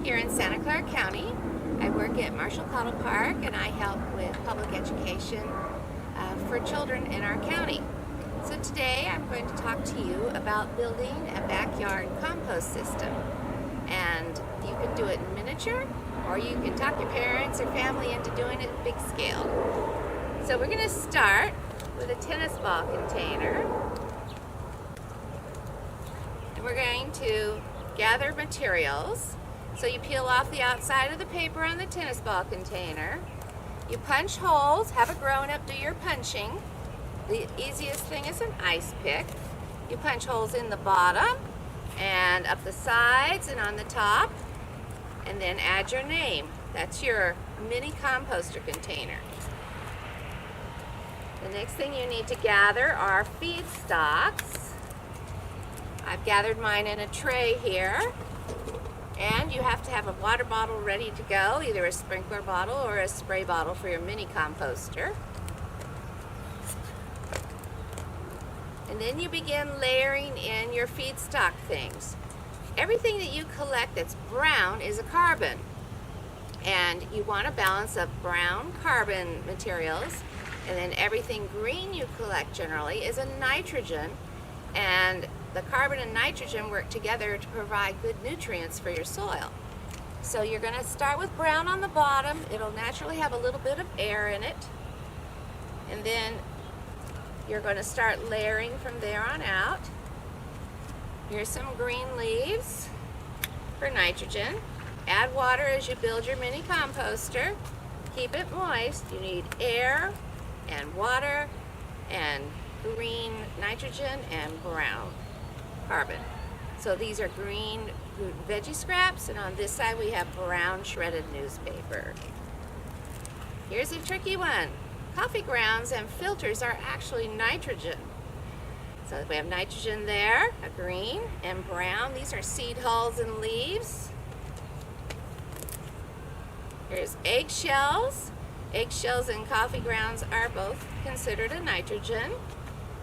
here in Santa Clara County. I work at Marshall Cottle Park and I help with public education for children in our county. So today I'm going to talk to you about building a backyard compost system. And you can do it in miniature, or you can talk your parents or family into doing it big scale. So we're going to start with a tennis ball container. And we're going to gather materials. So you peel off the outside of the paper on the tennis ball container. You punch holes, have a grown-up do your punching. The easiest thing is an ice pick. You punch holes in the bottom and up the sides and on the top, and then add your name. That's your mini composter container. The next thing you need to gather are feedstocks. I've gathered mine in a tray here. And you have to have a water bottle ready to go, either a sprinkler bottle or a spray bottle for your mini composter. And then you begin layering in your feedstock things. Everything that you collect that's brown is a carbon. And you want a balance of brown carbon materials. And then everything green you collect generally is a nitrogen. And the carbon and nitrogen work together to provide good nutrients for your soil. So you're going to start with brown on the bottom. It'll naturally have a little bit of air in it. And then you're going to start layering from there on out. Here's some green leaves for nitrogen. Add water as you build your mini composter. Keep it moist. You need air and water and green nitrogen and brown carbon. So these are green fruit and veggie scraps, and on this side we have brown shredded newspaper. Here's a tricky one. Coffee grounds and filters are actually nitrogen. So we have nitrogen there, a green and brown. These are seed hulls and leaves. Here's eggshells. Eggshells and coffee grounds are both considered a nitrogen.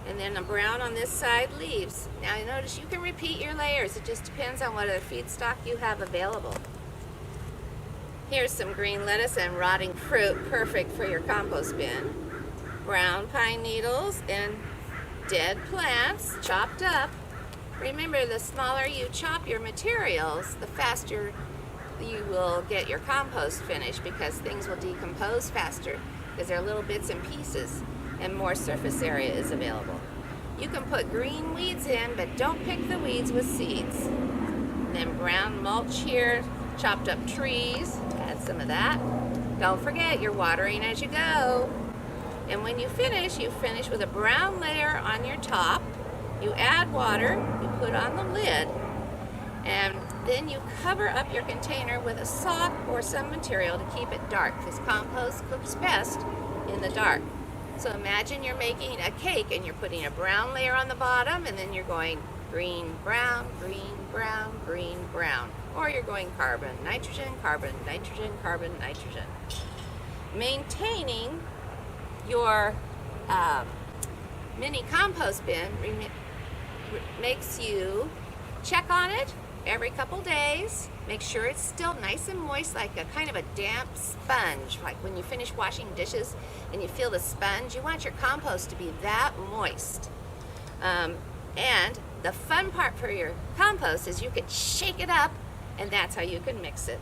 And then a brown on this side, leaves. Now you notice you can repeat your layers. It just depends on what other feedstock you have available. Here's some green lettuce and rotting fruit, perfect for your compost bin. Brown pine needles and dead plants chopped up. Remember, the smaller you chop your materials, the faster you will get your compost finished, because things will decompose faster because they're little bits and pieces, and more surface area is available. You can put green weeds in, but don't pick the weeds with seeds. And then brown mulch here, chopped up trees, add some of that. Don't forget, you're watering as you go. And when you finish with a brown layer on your top. You add water, you put on the lid, and then you cover up your container with a sock or some material to keep it dark, because compost cooks best in the dark. So imagine you're making a cake and you're putting a brown layer on the bottom, and then you're going green, brown, green, brown, green, brown. Or you're going carbon, nitrogen, carbon, nitrogen, carbon, nitrogen. Maintaining your mini compost bin makes you check on it every couple days. Make sure it's still nice and moist, like a kind of a damp sponge. Like when you finish washing dishes and you feel the sponge, you want your compost to be that moist. And the fun part for your compost is you can shake it up, and that's how you can mix it.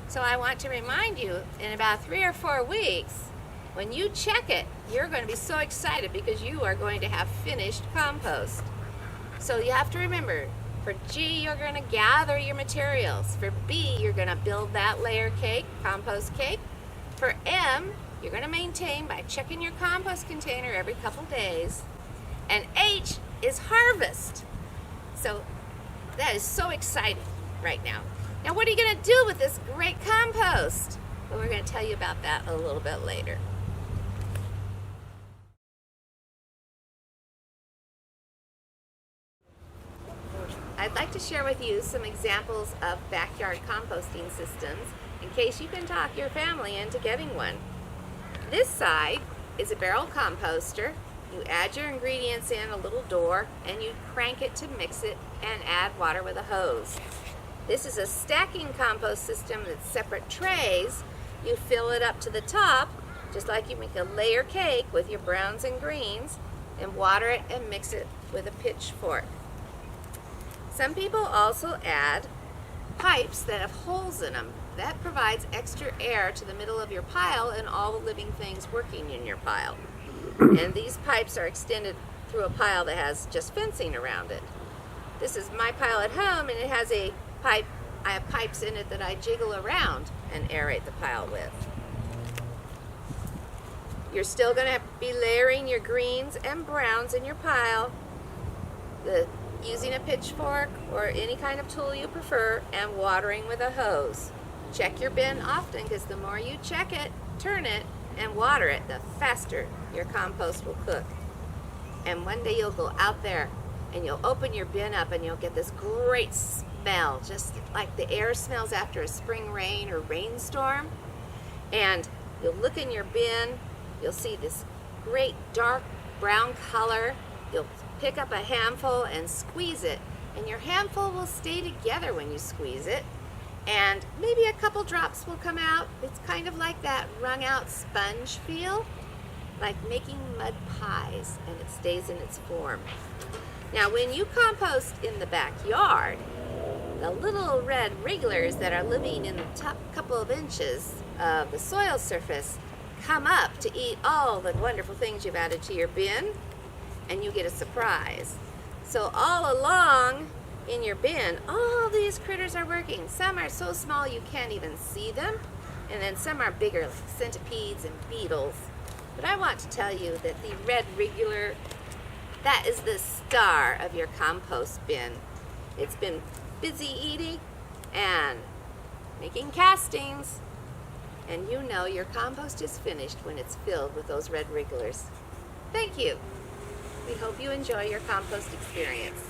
So I want to remind you, in about 3 or 4 weeks, when you check it, you're going to be so excited because you are going to have finished compost. So you have to remember, for G, you're going to gather your materials. For B, you're going to build that layer cake, compost cake. For M, you're going to maintain by checking your compost container every couple days. And H is harvest. So that is so exciting right now. Now what are you going to do with this great compost? Well, we're going to tell you about that a little bit later. I'd like to share with you some examples of backyard composting systems in case you can talk your family into getting one. This side is a barrel composter. You add your ingredients in a little door and you crank it to mix it and add water with a hose. This is a stacking compost system that's separate trays. You fill it up to the top, just like you make a layer cake with your browns and greens, and water it and mix it with a pitchfork. Some people also add pipes that have holes in them. That provides extra air to the middle of your pile and all the living things working in your pile. And these pipes are extended through a pile that has just fencing around it. This is my pile at home, and it has a pipe. I have pipes in it that I jiggle around and aerate the pile with. You're still going to be layering your greens and browns in your pile, using a pitchfork or any kind of tool you prefer, and watering with a hose. Check your bin often, because the more you check it, turn it, and water it, the faster your compost will cook. And one day you'll go out there and you'll open your bin up and you'll get this great smell, just like the air smells after a spring rain or rainstorm. And you'll look in your bin, you'll see this great dark brown color. You'll pick up a handful and squeeze it, and your handful will stay together when you squeeze it, and maybe a couple drops will come out. It's kind of like that wrung out sponge feel, like making mud pies, and it stays in its form. Now when you compost in the backyard, the little red wrigglers that are living in the top couple of inches of the soil surface come up to eat all the wonderful things you've added to your bin, and you get a surprise. So all along in your bin, all these critters are working. Some are so small you can't even see them, and then some are bigger, like centipedes and beetles. But I want to tell you that the red wriggler, that is the star of your compost bin. It's been busy eating and making castings, and you know your compost is finished when it's filled with those red wrigglers. Thank you. We hope you enjoy your compost experience.